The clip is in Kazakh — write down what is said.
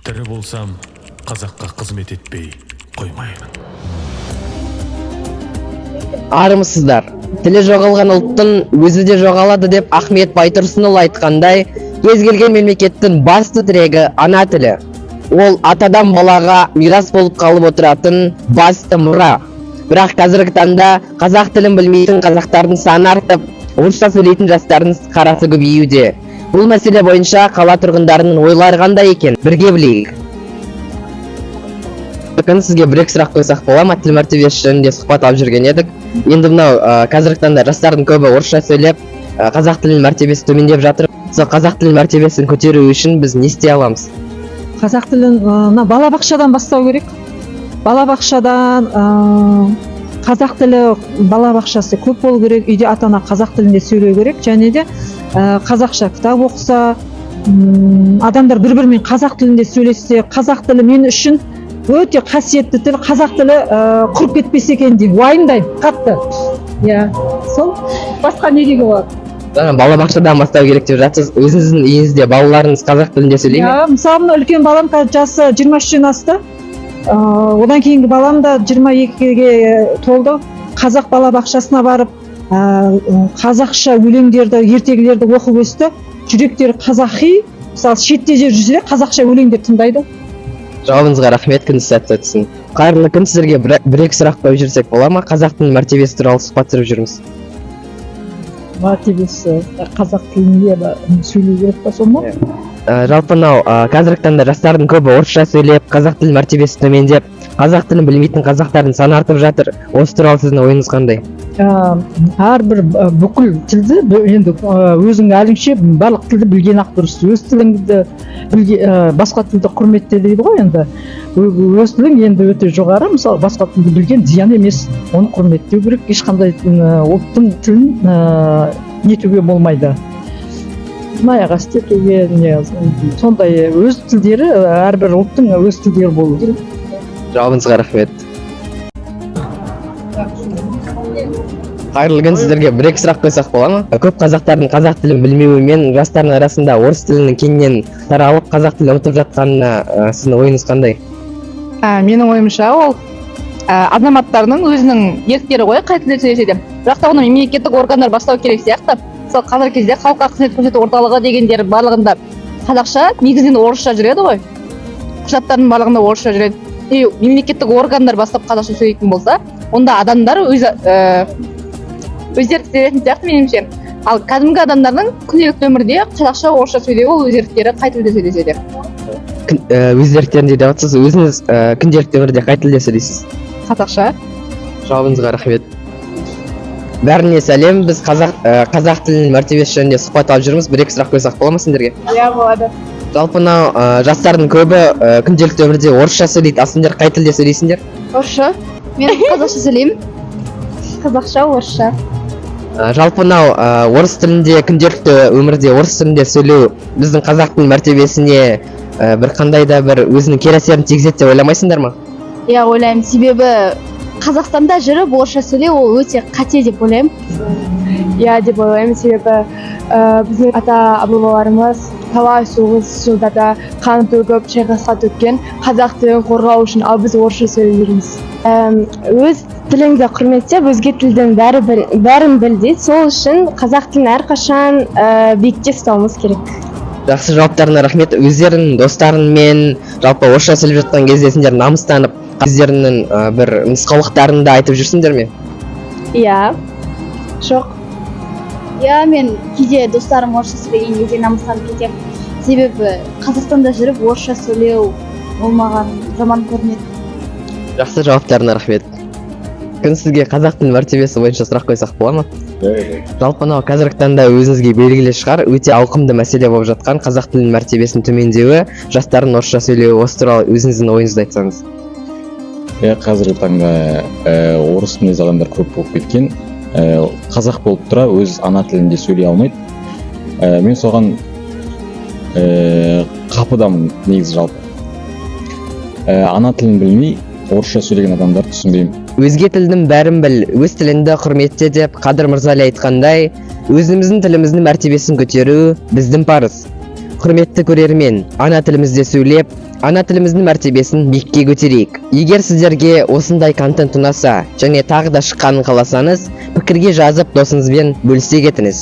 Тірі болсам, қазаққа қызмет етпей қоймаймын. Армысыздар. Тілі жоғалған ұлттың өзі де жоғалады деп Ахмет Байтұрсынұлы айтқандай, кез келген мемлекеттің басты тірегі ана тілі. Ол атадан балаға мирас болып қалып отыратын басты мұра. Бірақ қазіргі таңда қазақ тілін білмейтін қазақтардың саны артып, орысша сөйлейтін жастардың қарасы көбеюде. Бұл мәселе бойынша қала тұрғындарының ойлары қандай екен? Бірге білейік. Сізге бір сұрақ қойсақ бола ма? Тіл мәртебесі жөнінде сұхбат алып жүрген едік. Енді мынау қазіргі таңда жастардың көбі орысша сөйлеп, қазақ тілінің мәртебесі төмендеп жатыр. Сол қазақ тілінің мәртебесін көтеру үшін біз не істей аламыз? Қазақ тілін балабақшадан бастау керек. Балабақшадан қазақ тілі балабақшасы көп болу керек. Үйде ата-ана қазақ тілінде сөйлеу керек, және де қазақша кітап оқыса, адамдар бір-бірімен қазақ тілінде сөйлессе, қазақ тілі мен үшін өте қасиетті тіл, қазақ тілі құрып кетпесе екен деп уайымдаймын қатты. Иә, сол басқа не деуге болады? Балабақшадан бастау керек деп жатсыз. Өзіңіздің үйіңізде балаларыңыз қазақ тілінде сөйлей ме? Иә, мысалы үлкен балам жасы 23-тен асты. Одан кейінгі балам да 22-ге толды. Қазақ балабақшасына барып, қазақша өлеңдерді, ертегілерді оқып өсті. Жүректері қазақи, мысалы шетте жүрсе қазақша өлеңдер тыңдайды. Жауабыңызға рахмет, күніңіз сәтті өтсін. Қайырлы күн, сіздерге бір-екі сұрақ қойып жүрсек бола ма? Қазақ тілінің мәртебесі туралы сұхбат түсіріп жүрміз. Мәртебесі қазақ тілінде сөйлеу керек па, сол ма? Жалпы мынау қазіргі таңда жастардың көбі орысша сөйлеп, қазақ тілінің мәртебесі төмендеп, қазақ тілін білмейтін қазақтардың саны артып жатыр. Осы туралы сіздің ойыңыз қандай? Әрбір бүкіл тілді енді өзің әліңше барлық тілді білген ақ дұрыс. Өз тіліңді басқа тілді құрметте дейді ғой енді. Өз тілің енді өте жоғары, мысалы басқа тілді білген зиян емес, оны құрметтеу керек. Ешқандай ұлттың тілін нетуге болмайды. Маяға істетуге, сондай өз тілдері, әрбір ұлттың өз тілдері болу керек. Жауабыңызға рахмет. Қайырлы күн, сіздерге бір-екі сұрақ қойсақ бола ма? Көп қазақтардың қазақ тілін білмеуі мен жастардың арасында орыс тілінің кеңінен таралып, қазақ тілін ұмытып жатқанына сіздің ойыңыз қандай? Менің ойымша ол азаматтардың өзінің еріктері ғой, қай тілде сөйлесе де. Бірақ та оны мемлекеттік органдар бастау керек сияқты. Мысалы қазіргі кезде халыққа қызмет көрсету орталығы дегендер барлығында қазақша, негізінен орысша жүреді ғой. Құжаттардың барлығында орысша жүреді. И мемлекеттік органдар бастап қазақша сөйлейтін болса, онда адамдар өздері сөйлейтін сияқты меніңше. Ал кәдімгі адамдардың күнделікті өмірде қазақша, орысша сөйлеуі ол өз еріктері қай тілде сөйлесе де. Өз еріктерінде деп жатсыз, өзіңіз күнделікті өмірде қай тілде сөйлейсіз? Қазақша. Жауабыңызға рахмет. Бәріне сәлем, біз қазақ тілінің мәртебесі жөнінде сұхбат алып жүрміз. Бір-екі сұрақ қойсақ бола ма сендерге? Иә, болады. Жалпы мынау жастардың көбі күнделікті өмірде орысша сөйлейді. Ал сендер қай тілде сөйлейсіңдер? Орысша. Мен қазақша сөйлеймін. Қазақша, орысша. Жалпы мынау орыс тілінде күнделікті өмірде орыс тілінде сөйлеу біздің қазақтың мәртебесіне бір қандай да бір өзінің кері әсерін тигізеді деп ойламайсыңдар ма? Иә, ойлаймын. Себебі Қазақстанда жүріп орысша сөйлеу ол өте қате деп ойлаймын. Иә, деп ойлаймын. Себебі біздің ата-бабаларымыз талай соғыс жылдарда қан төгіп, шайқасқа төккен қазақ тілін қорғау үшін, ал біз орысша сөйлейміз. Өз тіліңді құрметтеп, өзге тілдің бәрін біл дейді. Сол үшін қазақ тілін әрқашан биікте ұстауымыз керек. Жақсы жауаптарына рахмет. Өздерінің достарыңмен жалпы орысша сөйлеп жатқан кезде сендер намыстанып, өздерінің бір нұсқаулықтарын да айтып жүрсіңдер ме? Иә. Жоқ. Иә, мен кейде достарым орысша сөйлеген кезде намыстанып кетемін. Себебі Қазақстанда жүріп орысша сөйлеу ол маған жаман көрінеді. Жақсы жауаптарына рахмет. Күн, сізге қазақ тілінің мәртебесі бойынша сұрақ қойсақ бола ма? Жалпы мынау қазіргі таңда өзіңізге белгілі шығар, өте ауқымды мәселе болып жатқан қазақ тілінің мәртебесінің төмендеуі, жастардың орысша сөйлеуі. Осы туралы өзіңіздің ойыңызды айтсаңыз. Иә, қазіргі таңда орыс мінез адамдар көп болып кеткен. Қазақ болып тұра өз ана тілінде сөйлей алмайды. Мен соған қапыдамын негізі жалпы. Ана тілін білмей орысша сөйлеген адамдарды түсінбеймін. Өзге тілдің бәрін біл, өз тіліңді құрметте деп Қадыр Мырзали айтқандай, өзіміздің тіліміздің мәртебесін көтеру біздің парыз. Құрметті көрермен, ана тілімізде сөйлеп, ана тіліміздің мәртебесін биікке көтерейік. Егер сіздерге осындай контент ұнаса және тағы да шыққанын қаласаңыз, пікірге жазып досыңызбен бөлісе кетіңіз.